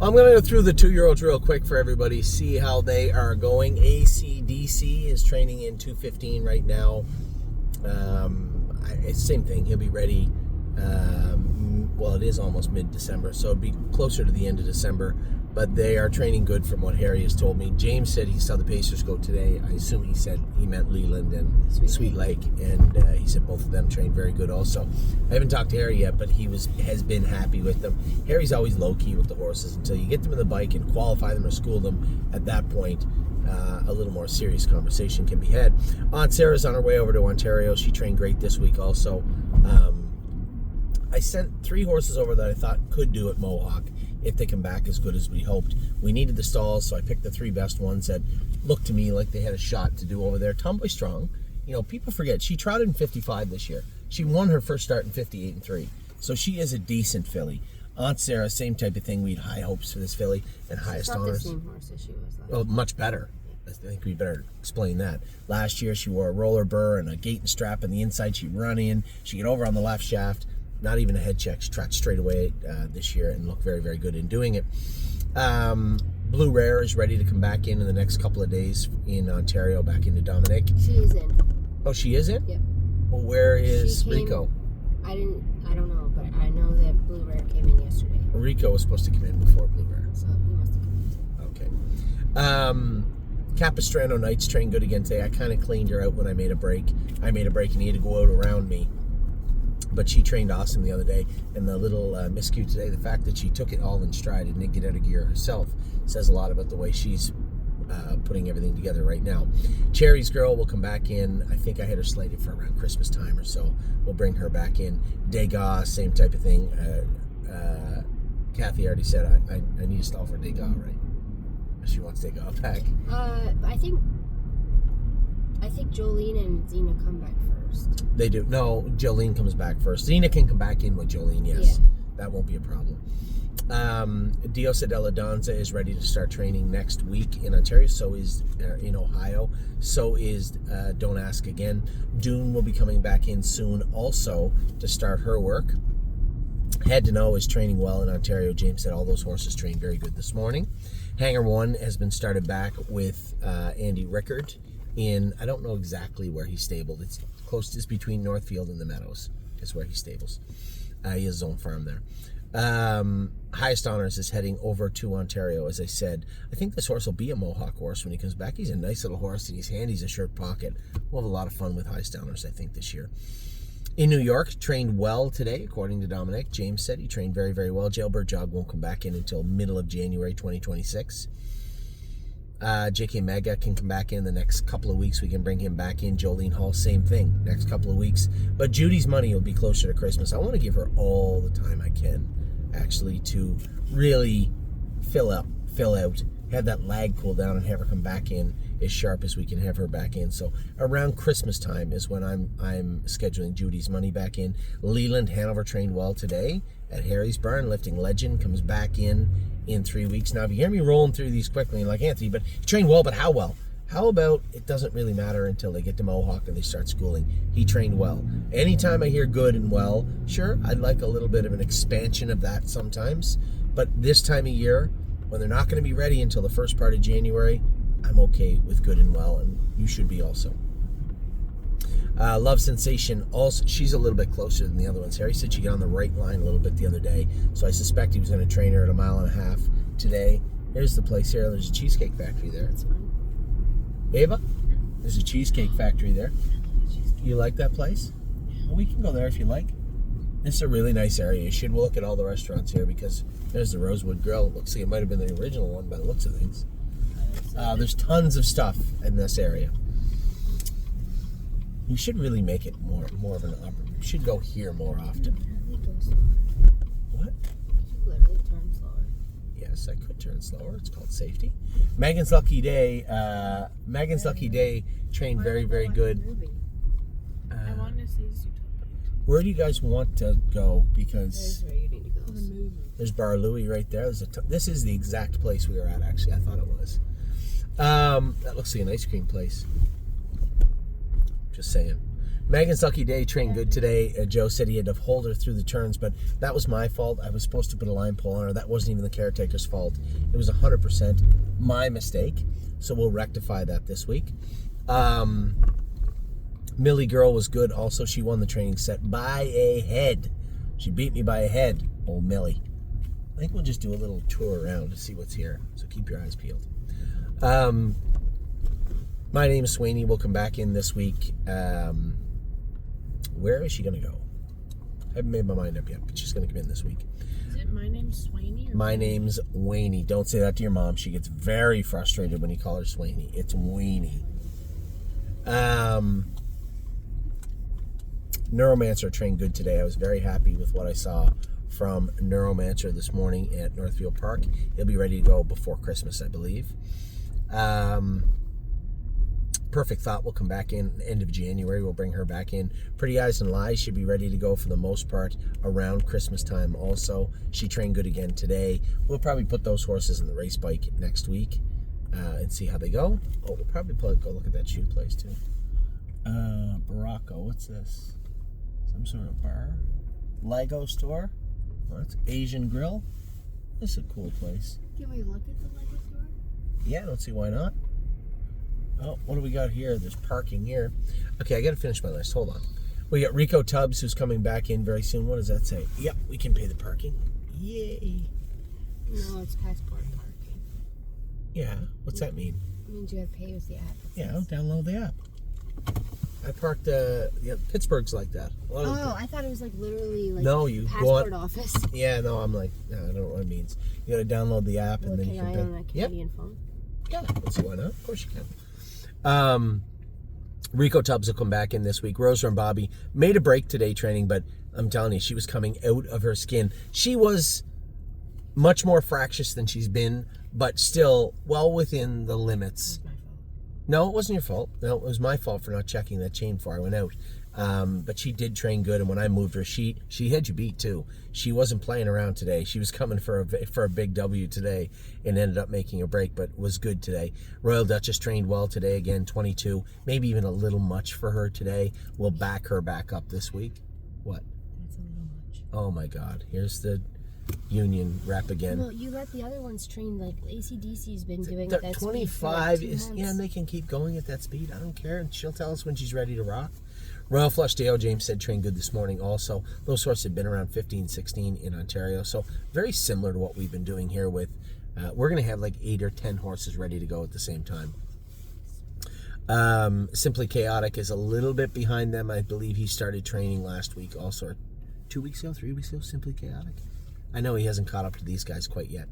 I'm going to go through the 2-year-olds real quick for everybody, see how they are going. ACDC is training in 215 right now. It's the same thing. He'll be ready. Well, it is almost mid-December, so it'll be closer to the end of December. But they are training good from what Harry has told me. James said he saw the Pacers go today. I assume he meant Leland and Sweet Lake. And he said both of them trained very good also. I haven't talked to Harry yet, but he has been happy with them. Harry's always low-key with the horses until you get them in the bike and qualify them or school them. At that point, a little more serious conversation can be had. Aunt Sarah's on her way over to Ontario. She trained great this week also. I sent 3 horses over that I thought could do at Mohawk if they come back as good as we hoped. We needed the stalls, so I picked the 3 best ones that looked to me like they had a shot to do over there. Tomboy Strong, people forget, she trotted in 55 this year. She won her first start in 58-3. So she is a decent filly. Aunt Sarah, same type of thing. We had high hopes for this filly and highest honors. It's not the same horse as she was last Oh, much better. I think we better explain that. Last year, she wore a roller burr and a gate and strap on the inside. She'd run in. She'd get over on the left shaft. Not even a head check. She trotted straight away this year and looked very, very good in doing it. Blue Rare is ready to come back in the next couple of days in Ontario, back into Dominic. She is in. Oh, she is in? Yep. Well, where is Rico? I don't know, but I know that Blue Rare came in yesterday. Rico was supposed to come in before Blue Rare. So he must have come in. Okay. Capistrano Knights trained good again today. I kind of cleaned her out when I made a break. I made a break and he had to go out around me. But she trained awesome the other day. And the little miscue today, the fact that she took it all in stride and didn't get out of gear herself, says a lot about the way she's putting everything together right now. Cherry's Girl will come back in. I think I had her slated for around Christmas time or so. We'll bring her back in. Degas, same type of thing. Kathy already said I need a stall for Degas, right? She wants Degas back. I think Jolene and Zena come back first. They do. No, Jolene comes back first. Zena can come back in with Jolene, yes. Yeah. That won't be a problem. Diosa Della Danza is ready to start training next week in Ontario. So is in Ohio. So is Don't Ask Again. Dune will be coming back in soon also to start her work. Head to Know is training well in Ontario. James said all those horses trained very good this morning. Hanger 1 has been started back with Andy Rickard in, I don't know exactly where he's stabled. It's close, it's between Northfield and the Meadows is where he stables. He has his own farm there. Highest Honors is heading over to Ontario, as I said. I think this horse will be a Mohawk horse when he comes back. He's a nice little horse, and he's handy as a shirt pocket. We'll have a lot of fun with Highest Honors, I think, this year. In New York, trained well today, according to Dominic. James said he trained very, very well. Jailbird Jog won't come back in until middle of January 2026. JK Mega can come back in the next couple of weeks. We can bring him back in. Jolene Hall, same thing, next couple of weeks. But Judy's Money will be closer to Christmas. I want to give her all the time I can, actually, to really fill out, have that lag cool down and have her come back in as sharp as we can have her back in. So around Christmas time is when I'm scheduling Judy's Money back in. Leland Hanover trained well today at Harry's Barn. Lifting Legend comes back in 3 weeks. Now, if you hear me rolling through these quickly, like Anthony, but he trained well, but how well? How about it doesn't really matter until they get to Mohawk and they start schooling? He trained well. Anytime I hear good and well, sure, I'd like a little bit of an expansion of that sometimes. But this time of year, when they're not going to be ready until the first part of January, I'm okay with good and well, and you should be also. Love Sensation, also, she's a little bit closer than the other ones. Harry said she got on the right line a little bit the other day, so I suspect he was going to train her at 1.5 miles today. Here's the place here. There's a Cheesecake Factory there. That's fine. Ava, there's a Cheesecake Factory there. You like that place? Well, we can go there if you like. This is a really nice area. You should look at all the restaurants here because there's the Rosewood Grill. It looks like it might have been the original one by the looks of things. There's tons of stuff in this area. You should really make it more of an opportunity. You should go here more often. What? You literally turn slower. Yes, I could turn slower. It's called safety. Megan's Lucky Day. Trained very, very good. I want to see Zootopia. Where do you guys want to go? Because There's where you need to go. there's Bar Louie right there. This is the exact place we were at, actually. I thought it was. That looks like an ice cream place. Just saying. Megan's lucky day trained good today. Joe said he had to hold her through the turns, but that was my fault. I was supposed to put a line pole on her. That wasn't even the caretaker's fault. It was 100% my mistake. So we'll rectify that this week. Millie Girl was good also. She won the training set by a head. She beat me by a head, old Millie. I think we'll just do a little tour around to see what's here. So keep your eyes peeled. My name is Swaney. We'll come back in this week. Where is she going to go? I haven't made my mind up yet, but she's going to come in this week. Is it my name's Swaney? Or My name's Waney. Don't say that to your mom. She gets very frustrated when you call her Swaney. It's Waney. Neuromancer trained good today. I was very happy with what I saw from Neuromancer this morning at Northfield Park. He'll be ready to go before Christmas, I believe. Perfect Thought will come back in end of January. We'll bring her back in. Pretty Eyes and Lies should be ready to go for the most part around Christmas time also. She trained good again today. We'll probably put those horses in the race bike next week and see how they go. Oh, we'll probably go look at that shoe place too. Baracco, what's this? Some sort of bar? Lego store? Oh, that's Asian Grill. This is a cool place. Can we look at the Lego store? Yeah, I don't see why not. Oh, what do we got here? There's parking here. Okay, I got to finish my list. Hold on. We got Rico Tubbs, who's coming back in very soon. What does that say? Yep, we can pay the parking. Yay. No, it's passport parking. Yeah, what's that mean? It means you have to pay with the app. Yeah, I'll download the app. I parked, Pittsburgh's like that. A lot of Oh, I thought it was like literally like No, you go passport on- office. Yeah, no, I'm like, no, I don't know what it means. You got to download the app and then you Can can I pay. on a Canadian phone? Yeah, let's see why not. Of course you can. Rico Tubbs will come back in this week. Rosa and Bobby made a break today training, but I'm telling you, she was coming out of her skin. She was much more fractious than she's been, but still well within the limits. It's my fault. No, it wasn't your fault. No, it was my fault for not checking that chain before I went out. But she did train good, and when I moved her, she had you beat too. She wasn't playing around today. She was coming for a big W today, and ended up making a break, but was good today. Royal Duchess trained well today again, 22, maybe even a little much for her today. We'll back her back up this week. What? That's a little much. Oh my God! Here's the Union rep again. Well, you let the other ones train. Like ACDC's been doing The at that 25 speed for like 2 is, months. yeah, and they can keep going at that speed. I don't care. And she'll tell us when she's ready to rock. Royal Flush Dale, James said, trained good this morning also. Those horses have been around 15, 16 in Ontario. So very similar to what we've been doing here with, we're going to have like 8 or 10 horses ready to go at the same time. Simply Chaotic is a little bit behind them. I believe he started training last week also. 2 weeks ago, 3 weeks ago, Simply Chaotic. I know he hasn't caught up to these guys quite yet.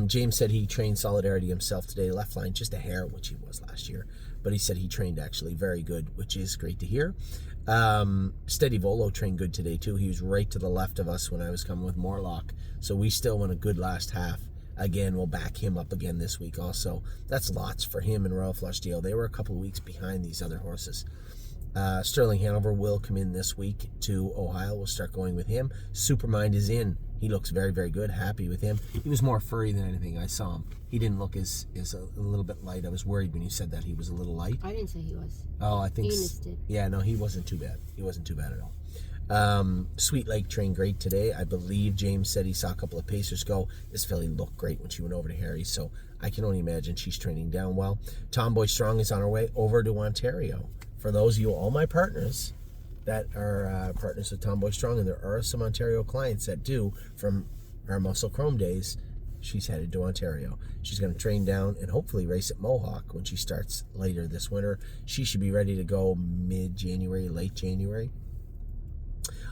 James said he trained Solidarity himself today. Left line, just a hair, which he was last year. But he said he trained actually very good, which is great to hear. Steady Volo trained good today too. He was right to the left of us when I was coming with Morlock. So we still went a good last half. Again, we'll back him up again this week also. That's lots for him and Royal Flush Deal. They were a couple of weeks behind these other horses. Sterling Hanover will come in this week to Ohio. We'll start going with him. Supermind is in. He looks very, very good. Happy with him. He was more furry than anything. I saw him. He didn't look as a little bit light. I was worried when you said that he was a little light. I didn't say he was. Oh, I think. Enos did. Yeah, no, he wasn't too bad. He wasn't too bad at all. Sweet Lake trained great today. I believe James said he saw a couple of Pacers go. This filly looked great when she went over to Harry, so I can only imagine she's training down well. Tomboy Strong is on her way over to Ontario. For those of you, all my partners that are partners with Tomboy Strong, and there are some Ontario clients that do from our Muscle Chrome days, she's headed to Ontario. She's going to train down and hopefully race at Mohawk when she starts later this winter. She should be ready to go mid-January, late January.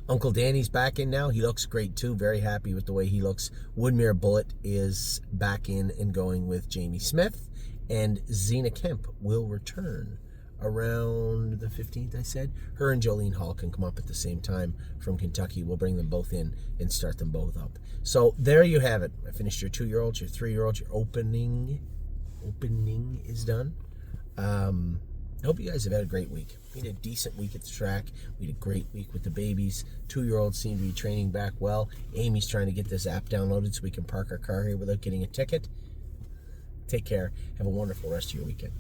Uncle Danny's back in now. He looks great too. Very happy with the way he looks. Woodmere Bullet is back in and going with Jamie Smith. And Zena Kemp will return around the 15th, I said. Her and Jolene Hall can come up at the same time from Kentucky. We'll bring them both in and start them both up. So there you have it. I finished your 2-year-olds, your 3-year-olds, your opening is done. I hope you guys have had a great week. We had a decent week at the track. We had a great week with the babies. 2-year-olds seem to be training back well. Amy's trying to get this app downloaded so we can park our car here without getting a ticket. Take care. Have a wonderful rest of your weekend.